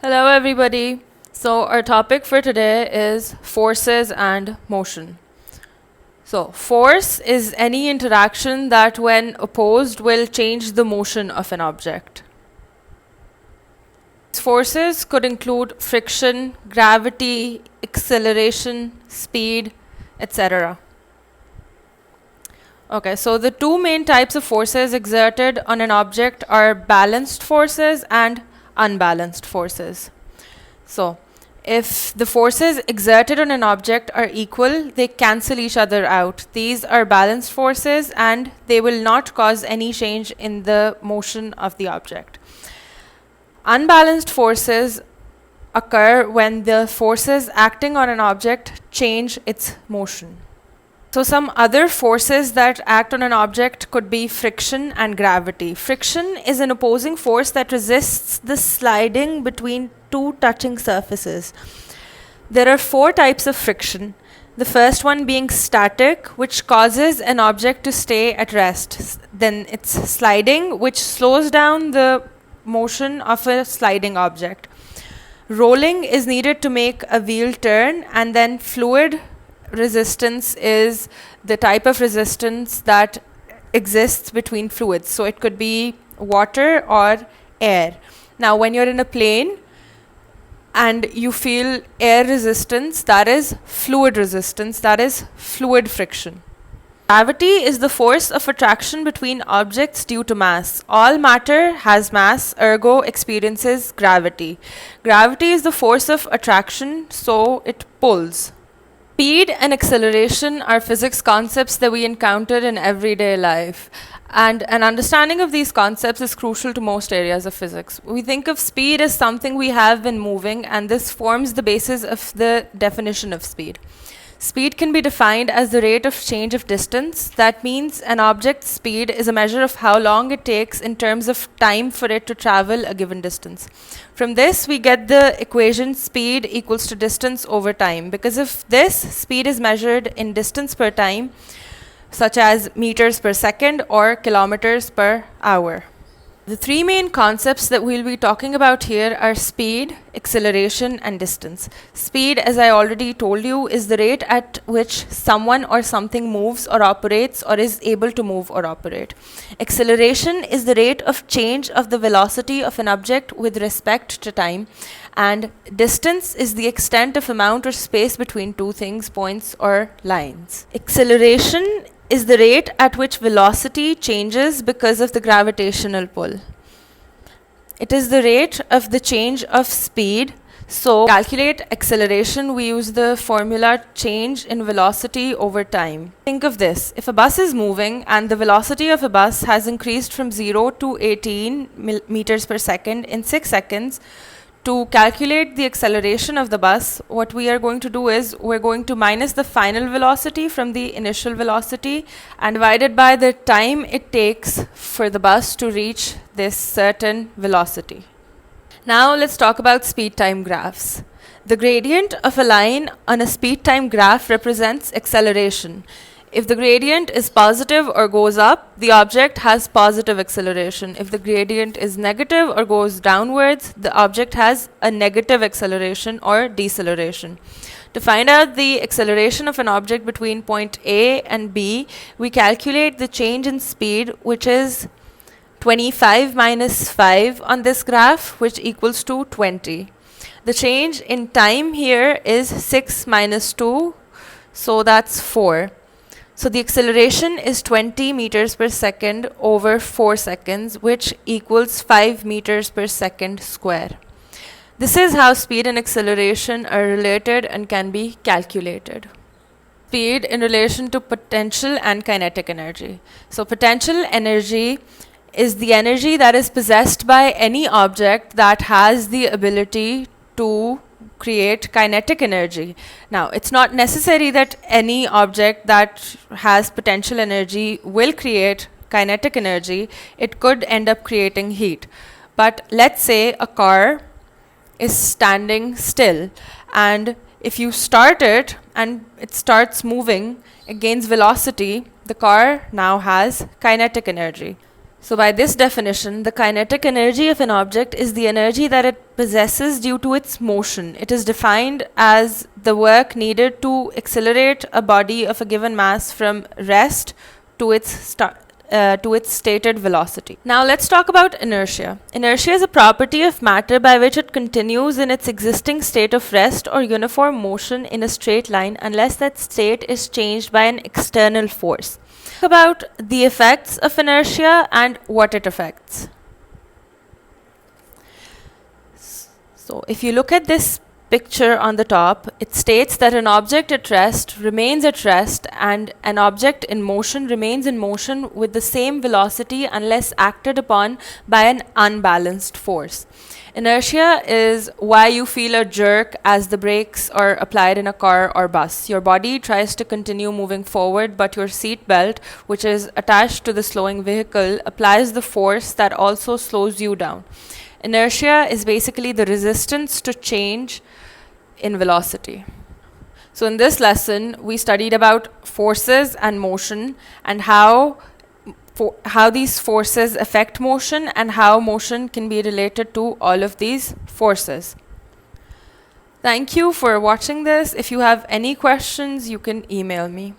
Hello, everybody. So, our topic for today is forces and motion. So, force is any interaction that, when opposed, will change the motion of an object. Forces could include friction, gravity, acceleration, speed, etc. Okay, so the two main types of forces exerted on an object are balanced forces and unbalanced forces. So, if the forces exerted on an object are equal, they cancel each other out. These are balanced forces and they will not cause any change in the motion of the object. Unbalanced forces occur when the forces acting on an object change its motion. So some other forces that act on an object could be friction and gravity. Friction is an opposing force that resists the sliding between two touching surfaces. There are four types of friction. The first one being static, which causes an object to stay at rest. Then it's sliding, which slows down the motion of a sliding object. Rolling is needed to make a wheel turn, and then fluid resistance is the type of resistance that exists between fluids. So it could be water or air. Now, when you're in a plane and you feel air resistance, that is fluid resistance, that is fluid friction. Gravity is the force of attraction between objects due to mass. All matter has mass, ergo experiences gravity. Gravity is the force of attraction, so it pulls. Speed and acceleration are physics concepts that we encounter in everyday life, and an understanding of these concepts is crucial to most areas of physics. We think of speed as something we have been moving, and this forms the basis of the definition of speed. Speed can be defined as the rate of change of distance. That means an object's speed is a measure of how long it takes in terms of time for it to travel a given distance. From this, we get the equation speed equals to distance over time. Because of this, speed is measured in distance per time, such as meters per second or kilometers per hour. The three main concepts that we'll be talking about here are speed, acceleration, and distance. Speed, as I already told you, is the rate at which someone or something moves or operates or is able to move or operate. Acceleration is the rate of change of the velocity of an object with respect to time. And distance is the extent of amount or space between two things, points, or lines. Acceleration is the rate at which velocity changes because of the gravitational pull. It is the rate of the change of speed. So, to calculate acceleration, we use the formula change in velocity over time. Think of this. If a bus is moving and the velocity of a bus has increased from 0 to 18 meters per second in 6 seconds, to calculate the acceleration of the bus, what we are going to do is we're going to minus the final velocity from the initial velocity and divide it by the time it takes for the bus to reach this certain velocity. Now let's talk about speed-time graphs. The gradient of a line on a speed-time graph represents acceleration. If the gradient is positive or goes up, the object has positive acceleration. If the gradient is negative or goes downwards, the object has a negative acceleration or deceleration. To find out the acceleration of an object between point A and B, we calculate the change in speed, which is 25 minus 5 on this graph, which equals to 20. The change in time here is 6 minus 2, so that's 4. So the acceleration is 20 meters per second over 4 seconds, which equals 5 meters per second square. This is how speed and acceleration are related and can be calculated. Speed in relation to potential and kinetic energy. So potential energy is the energy that is possessed by any object that has the ability to create kinetic energy. Now, it's not necessary that any object that has potential energy will create kinetic energy. It could end up creating heat. But let's say a car is standing still, and if you start it and it starts moving, it gains velocity, the car now has kinetic energy. So by this definition, the kinetic energy of an object is the energy that it possesses due to its motion. It is defined as the work needed to accelerate a body of a given mass from rest to its stated velocity. Now let's talk about inertia. Inertia is a property of matter by which it continues in its existing state of rest or uniform motion in a straight line unless that state is changed by an external force. About the effects of inertia and what it affects. So if you look at this picture on the top, it states that an object at rest remains at rest and an object in motion remains in motion with the same velocity unless acted upon by an unbalanced force. Inertia is why you feel a jerk as the brakes are applied in a car or bus. Your body tries to continue moving forward, but your seat belt, which is attached to the slowing vehicle, applies the force that also slows you down. Inertia is basically the resistance to change in velocity. So in this lesson, we studied about forces and motion and how these forces affect motion and how motion can be related to all of these forces. Thank you for watching this. If you have any questions, you can email me.